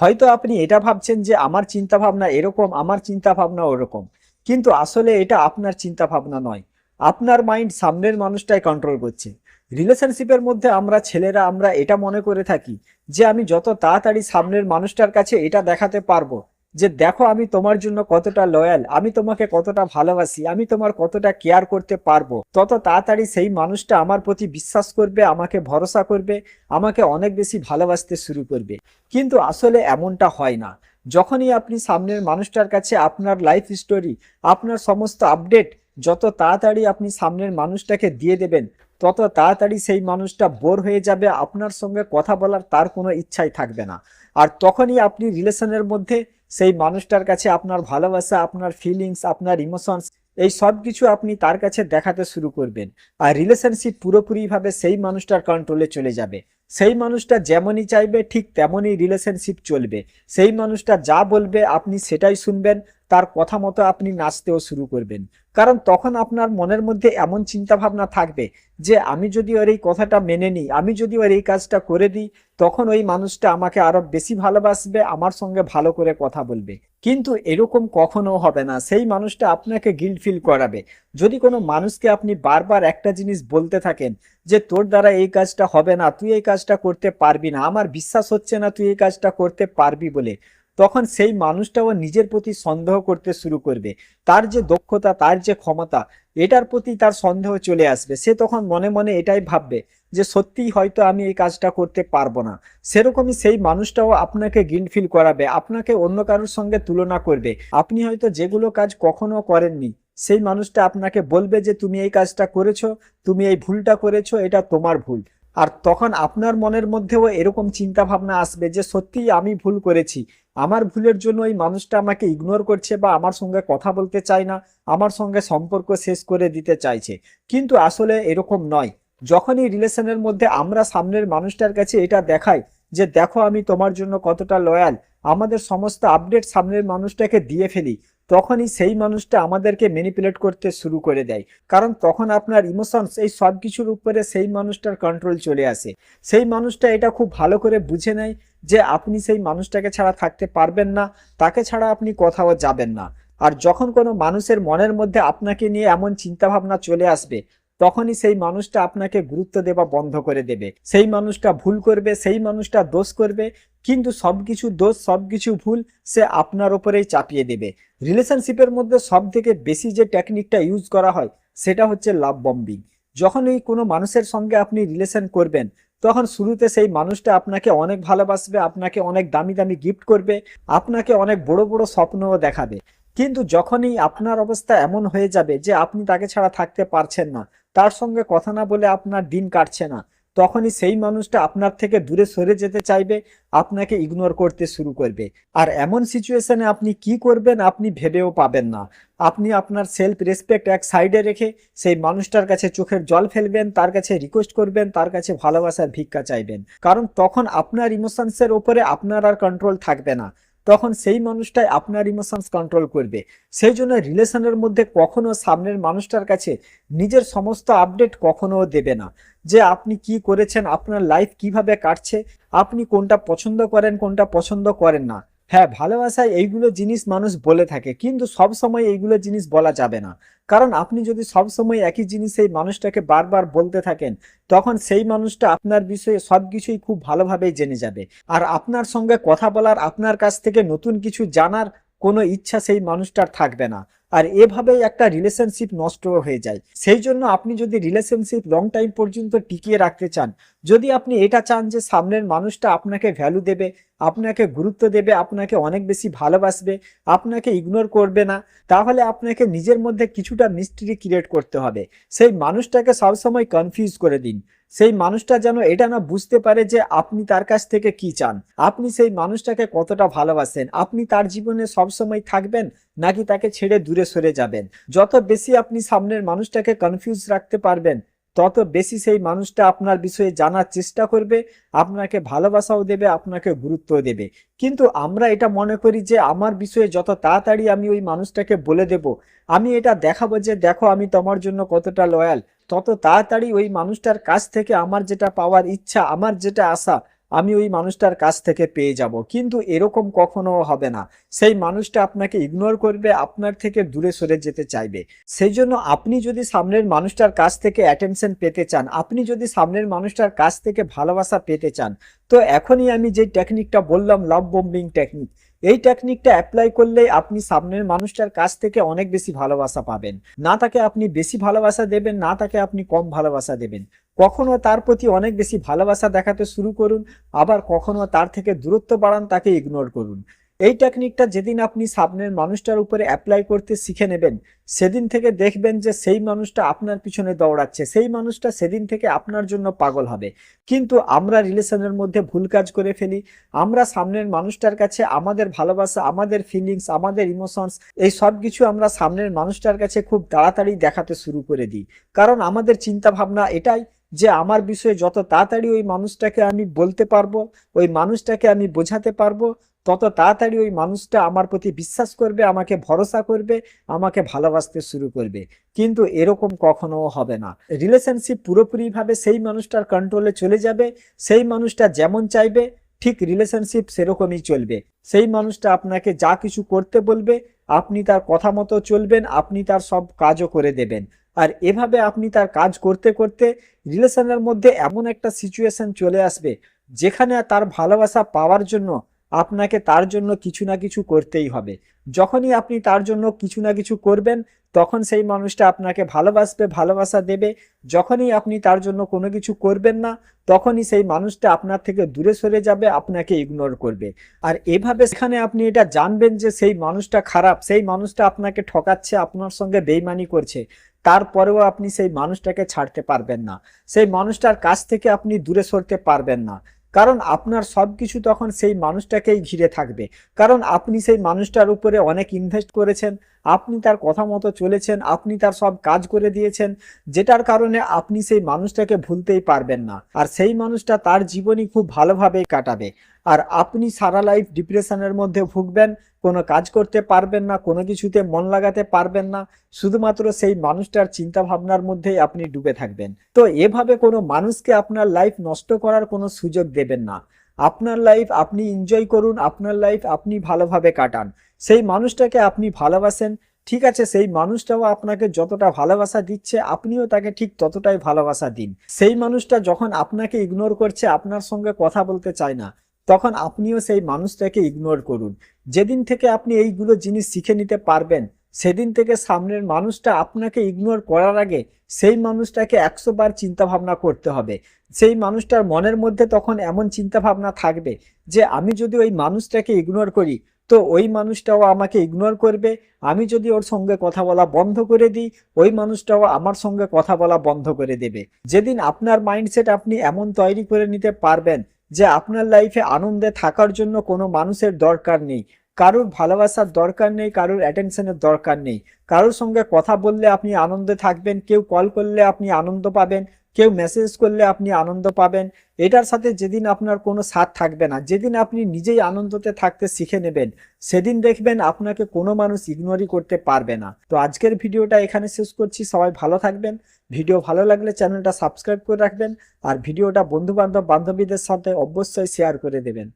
হয়তো আপনি এটা ভাবছেন যে আমার চিন্তা ভাবনা এরকম, আমার চিন্তা ভাবনা ওরকম, কিন্তু আসলে এটা আপনার চিন্তা ভাবনা নয়। আপনার মাইন্ড সামনের মানুষটাই কন্ট্রোল করছে। রিলেশনশিপের মধ্যে আমরা ছেলেরা আমরা এটা মনে করে থাকি যে আমি যত তাড়াতাড়ি সামনের মানুষটার কাছে এটা দেখাতে পারবো যে দেখো আমি তোমার জন্য কতটা লয়াল, আমি তোমাকে কতটা ভালোবাসি, আমি তোমার কতটা কেয়ার করতে পারবো, তত তাড়াতাড়ি সেই মানুষটা আমার প্রতি বিশ্বাস করবে, আমাকে ভরসা করবে, আমাকে অনেক বেশি ভালোবাসতে শুরু করবে। কিন্তু আসলে এমনটা হয় না। যখনই আপনি সামনের মানুষটার কাছে আপনার লাইফ স্টোরি, আপনার সমস্ত আপডেট যত তাড়াতাড়ি আপনি সামনের মানুষটাকে দিয়ে দেবেন, তত তাড়াতাড়ি সেই মানুষটা বোর হয়ে যাবে, আপনার সঙ্গে কথা বলার তার কোনো ইচ্ছাই থাকবে না। আর তখনই আপনি রিলেশনের মধ্যে সেই মানুষটার কাছে আপনার ভালোবাসা, আপনার ফিলিংস, আপনার ইমোশনস, এই সব কিছু আপনি তার কাছে দেখাতে শুরু করবেন। আর রিলেশনশিপ পুরোপুরিভাবে সেই মানুষটার কন্ট্রোলে চলে যাবে। সেই মানুষটা যেমনই চাইবে ঠিক তেমনই রিলেশনশিপ চলবে। সেই মানুষটা যা বলবে আপনি সেটাই শুনবেন, তার কথা মতো আপনি নাচতেও শুরু করবেন। কারণ তখন আপনার মনের মধ্যে এমন চিন্তা ভাবনা থাকবে যে আমি যদি ওর এই কথাটা মেনে নিই, আমি যদি ওর এই কাজটা করে দিই, তখন ওই মানুষটা আমাকে আরো বেশি ভালোবাসবে, আমার সঙ্গে ভালো করে কথা বলবে। কিন্তু এরকম কখনো হবে না, সেই মানুষটা আপনাকে গিল্ট ফিল করাবে। যদি কোনো মানুষকে আপনি বারবার একটা জিনিস বলতে থাকেন যে তোর দ্বারা এই কাজটা হবে না, তুই এই কাজটা করতে পারবি না, আমার বিশ্বাস হচ্ছে না তুই এই কাজটা করতে পারবি বলে, তখন সেই মানুষটাও নিজের প্রতি সন্দেহ করতে শুরু করবে। তার যে দক্ষতা, তার যে ক্ষমতা, এটার প্রতি তার সন্দেহ চলে আসবে। সে তখন মনে মনে এটাই ভাববে যে সত্যিই হয়তো আমি এই কাজটা করতে পারবো না। সেরকমই সেই মানুষটাও আপনাকে গিল্ট ফিল করাবে, আপনাকে অন্য কারোর সঙ্গে তুলনা করবে। আপনি হয়তো যেগুলো কাজ কখনো করেননি, সেই মানুষটা আপনাকে বলবে যে তুমি এই কাজটা করেছো, তুমি এই ভুলটা করেছো, এটা তোমার ভুল। আর তখন আপনার মনের মধ্যেও এরকম চিন্তা ভাবনা আসবে যে সত্যিই আমি ভুল করেছি, আমার ভুলের জন্য এই মানুষটা আমাকে ইগনোর করছে বা আমার সঙ্গে কথা বলতে চায় না, আমার সঙ্গে সম্পর্ক শেষ করে দিতে চাইছে। কিন্তু আসলে এরকম নয়। যখনই রিলেশনের মধ্যে আমরা সামনের মানুষটার কাছে এটা দেখাই যে দেখো আমি তোমার জন্য কতটা লয়াল, আমাদের সমস্ত আপডেট সামনের মানুষটাকে দিয়ে ফেলি, তখনই সেই মানুষটা আমাদেরকে ম্যানিপুলেট করতে শুরু করে দেয়। কারণ তখন আপনার ইমোশনস এই সব কিছুর উপরে সেই মানুষটার কন্ট্রোল চলে আসে। সেই মানুষটা এটা খুব ভালো করে বুঝে নেয় যে আপনি সেই মানুষটাকে ছাড়া থাকতে পারবেন না, তাকে ছাড়া আপনি কোথাও যাবেন না। আর যখন কোনো মানুষের মনের মধ্যে আপনাকে নিয়ে এমন চিন্তা ভাবনা চলে আসবে, তখনই সেই মানুষটা আপনাকে গুরুত্ব দেওয়া বন্ধ করে দেবে। সেই মানুষটা ভুল করবে, সেই মানুষটা দোষ করবে, কিন্তু সবকিছু দোষ, সবকিছু ভুল সে আপনার উপরেই চাপিয়ে দেবে। রিলেশনশিপের মধ্যে সব থেকে বেশি যে টেকনিকটা ইউজ করা হয় সেটা হচ্ছে লাভ বম্বিং। যখন এই কোনো মানুষের সঙ্গে আপনি রিলেশন করবেন, তখন শুরুতে সেই মানুষটা আপনাকে অনেক ভালোবাসবে, আপনাকে অনেক দামি দামি গিফট করবে, আপনাকে অনেক বড় বড় স্বপ্নও দেখাবে। কিন্তু যখনই আপনার অবস্থা এমন হয়ে যাবে যে আপনি তাকে ছাড়া থাকতে পারছেন না, তার সঙ্গে কথা না বলে আপনার দিন কাটছে না, তখনই সেই মানুষটা আপনার থেকে দূরে সরে যেতে চাইবে, আপনাকে ইগনোর করতে শুরু করবে। আর এমন সিচুয়েশনে আপনি কি করবেন আপনি ভেবেও পাবেন না। আপনি আপনার সেলফ রেসপেক্ট এক সাইডে রেখে সেই মানুষটার কাছে চোখের জল ফেলবেন, তার কাছে রিকোয়েস্ট করবেন, তার কাছে ভালোবাসার ভিক্ষা চাইবেন। কারণ তখন আপনার ইমোশনসের উপরে আপনার আর কন্ট্রোল থাকবে না, তখন সেই মানুষটাই আপনার ইমোশনস কন্ট্রোল করবে। সেই জন্য রিলেশনের মধ্যে কখনো সামনের মানুষটার কাছে নিজের সমস্ত আপডেট কখনো দেবে না। যে আপনি কি করেছেন, আপনার লাইফ কিভাবে কাটছে, আপনি কোনটা পছন্দ করেন, কোনটা পছন্দ করেন না। হ্যাঁ, ভালোবাসায় এইগুলো জিনিস মানুষ বলে থাকে, কিন্তু সব সময় এইগুলো জিনিস বলা যাবে না। কারণ আপনি যদি সব সময় একই জিনিস সেই মানুষটাকে বারবার বলতে থাকেন, তখন সেই মানুষটা আপনার বিষয়ে সবকিছুই খুব ভালোভাবেই জেনে যাবে। আর আপনার সঙ্গে কথা বলার, আপনার কাছ থেকে নতুন কিছু জানার কোনো ইচ্ছা সেই মানুষটার থাকবে না। আর এভাবেই একটা রিলেশনশিপ নষ্ট হয়ে যায়। সেই জন্য আপনি যদি রিলেশনশিপ লং টাইম পর্যন্ত টিকিয়ে রাখতে চান, যদি আপনি এটা চান যে সামনের মানুষটা আপনাকে ভ্যালু দেবে, আপনাকে গুরুত্ব দেবে, আপনাকে অনেক বেশি ভালোবাসবে, আপনাকে ইগনোর করবে না, তাহলে আপনাকে নিজের মধ্যে কিছুটা মিস্ট্রি ক্রিয়েট করতে হবে। সেই মানুষটাকে সবসময় কনফিউজ করে দিন। সেই মানুষটা যেন এটা না বুঝতে পারে যে আপনি তার কাছ থেকে কি চান, আপনি সেই মানুষটাকে কতটা ভালোবাসেন, আপনি তার জীবনে সবসময় থাকবেন নাকি তাকে ছেড়ে দূরে সরে যাবেন। যত বেশি আপনি সামনের মানুষটাকে কনফিউজ রাখতে পারবেন, তত বেশি সেই মানুষটা আপনার বিষয়ে জানার চেষ্টা করবে, আপনাকে ভালোবাসাও দেবে, আপনাকে গুরুত্ব দেবে। কিন্তু আমরা এটা মনে করি যে আমার বিষয়ে যত তাড়াতাড়ি আমি ওই মানুষটাকে বলে দেব, আমি এটা দেখাবো যে দেখো আমি তোমার জন্য কতটা লয়াল, তত তাড়াতাড়ি ওই মানুষটার কাছ থেকে আমার যেটা পাওয়ার ইচ্ছা, আমার যেটা আশা, আমি ওই মানুষটার কাছ থেকে পেয়ে যাব, কিন্তু এরকম কখনো হবে না। সেই মানুষটা আপনাকে ইগনোর করবে, আপনার থেকে দূরে সরে যেতে চাইবে। সেই জন্য আপনি যদি সামনের মানুষটার কাছ থেকে অ্যাটেনশন পেতে চান, আপনি যদি সামনের মানুষটার কাছ থেকে ভালোবাসা পেতে চান, তো এখনই আমি যে টেকনিকটা বললাম, লাভ বম্বিং টেকনিক, এই টেকনিকটা অ্যাপ্লাই করলেই আপনি সামনের মানুষটার কাছ থেকে অনেক বেশি ভালোবাসা পাবেন। না তাকে আপনি বেশি ভালোবাসা দেবেন, না তাকে আপনি কম ভালোবাসা দেবেন। কখনো তার প্রতি অনেক বেশি ভালোবাসা দেখাতে শুরু করুন, আবার কখনো তার থেকে দূরত্ব বাড়ান, তাকে ইগনোর করুন। এই টেকনিকটা যেদিন আপনি সামনের মানুষটার উপরে অ্যাপ্লাই করতে শিখে নেবেন, সেদিন থেকে দেখবেন যে সেই মানুষটা আপনার পিছনে দৌড়াচ্ছে, সেই মানুষটা সেদিন থেকে আপনার জন্য পাগল হবে। কিন্তু আমরা রিলেশনের মধ্যে ভুল কাজ করে ফেলি। আমরা সামনের মানুষটার কাছে আমাদের ভালোবাসা, আমাদের ফিলিংস, আমাদের ইমোশনস, এই সব কিছু আমরা সামনের মানুষটার কাছে খুব তাড়াতাড়ি দেখাতে শুরু করে দিই। কারণ আমাদের চিন্তা ভাবনা এটাই যে আমার বিষয়ে যত তাড়াতাড়ি ওই মানুষটাকে আমি বলতে পারবো, ওই মানুষটাকে আমি বোঝাতে পারবো, তত তাড়াতাড়ি ওই মানুষটা আমার প্রতি বিশ্বাস করবে, আমাকে ভরসা করবে, আমাকে ভালোবাসতে শুরু করবে। কিন্তু এরকম কখনো হবে না। রিলেশনশিপ পুরোপুরিভাবে সেই মানুষটার কন্ট্রোলে চলে যাবে। সেই মানুষটা যেমন চাইবে ঠিক রিলেশনশিপ সেরকমই চলবে। সেই মানুষটা আপনাকে যা কিছু করতে বলবে আপনি তার কথা মতো চলবেন, আপনি তার সব কাজও করে দেবেন। আর এভাবে আপনি তার কাজ করতে করতে রিলেশনের মধ্যে এমন একটা সিচুয়েশন চলে আসবে যেখানে তার ভালোবাসা পাওয়ার জন্য আপনাকে তার জন্য কিছু না কিছু করতেই হবে। যখনই আপনি তার জন্য কিছু না কিছু করবেন, তখন সেই মানুষটা আপনাকে ভালোবাসবে, ভালোবাসা দেবে। যখনই আপনি তার জন্য কোনো কিছু করবেন না, তখনই সেই মানুষটা আপনার থেকে দূরে সরে যাবে, আপনাকে ইগনোর করবে। আর এভাবে সেখানে আপনি এটা জানবেন যে সেই মানুষটা খারাপ, সেই মানুষটা আপনাকে ঠকাচ্ছে, আপনার সঙ্গে বেইমানি করছে, তারপরেও আপনি সেই মানুষটাকে ছাড়তে পারবেন না, সেই মানুষটার কাছ থেকে আপনি দূরে সরতে পারবেন না। কারণ আপনার সবকিছু তখন সেই মানুষটাকেই ঘিরে থাকবে। কারণ আপনি সেই মানুষটার উপরে অনেক ইনভেস্ট করেছেন, আপনি তার কথা মতো চলেছেন, আপনি তার সব কাজ করে দিয়েছেন, যেটার কারণে আপনি সেই মানুষটাকে ভুলতেই পারবেন না। আর সেই মানুষটা তার জীবনই খুব ভালোভাবে কাটাবে, আর আপনি সারা লাইফ ডিপ্রেশনের মধ্যে ভুগবেন, কোনো কাজ করতে পারবেন না, কোনো কিছুতে মন লাগাতে পারবেন না, শুধুমাত্র সেই মানুষটার চিন্তা ভাবনার মধ্যেই আপনি ডুবে থাকবেন। তো এভাবে কোনো মানুষকে আপনার লাইফ নষ্ট করার কোনো সুযোগ দেবেন না। আপনার লাইফ আপনি এনজয় করুন, আপনার লাইফ আপনি ভালোভাবে কাটান। সেই মানুষটাকে আপনি ভালোবাসেন, ঠিক আছে, সেই মানুষটাও আপনাকে যতটা ভালোবাসা দিচ্ছে আপনিও তাকে ঠিক ততটাই ভালোবাসা দিন। সেই মানুষটা যখন আপনাকে ইগনোর করছে, আপনার সঙ্গে কথা বলতে চায় না, তখন আপনিও সেই মানুষটাকে ইগনোর করুন। যেদিন থেকে আপনি এইগুলো জিনিস শিখে নিতে পারবেন, সেদিন থেকে সামনের মানুষটা আপনাকে ইগনোর করার আগে সেই মানুষটাকে 100 বার চিন্তা ভাবনা করতে হবে। সেই মানুষটার মনের মধ্যে তখন এমন চিন্তা ভাবনা থাকবে যে আমি যদি ওই মানুষটাকে ইগনোর করি, তো ওই মানুষটাও আমাকে ইগনোর করবে। আমি যদি ওর সঙ্গে কথা বলা বন্ধ করে দিই, ওই মানুষটাও আমার সঙ্গে কথা বলা বন্ধ করে দেবে। যেদিন আপনার মাইন্ডসেট আপনি এমন তৈরি করে নিতে পারবেন যে আপনার লাইফে আনন্দে থাকার জন্য কোনো মানুষের দরকার নেই, কারুর ভালোবাসার দরকার নেই, কারুর অ্যাটেনশনের দরকার নেই, কারুর সঙ্গে কথা বললে আপনি আনন্দে থাকবেন, কেউ কল করলে আপনি আনন্দ পাবেন, কেউ মেসেজ করলে আপনি আনন্দ পাবেন, এটার সাথে যেদিন আপনার কোনো সাথ থাকবে না, যেদিন আপনি নিজেই আনন্দতে থাকতে শিখে নেবেন, সেদিন দেখবেন আপনাকে কোনো মানুষ ইগনোরই করতে পারবে না। তো আজকের ভিডিওটা এখানে শেষ করছি। সবাই ভালো থাকবেন। ভিডিও ভালো লাগলে চ্যানেলটা সাবস্ক্রাইব করে রাখবেন, আর ভিডিওটা বন্ধু বান্ধব বান্ধবীদের সাথে অবশ্যই শেয়ার করে দেবেন।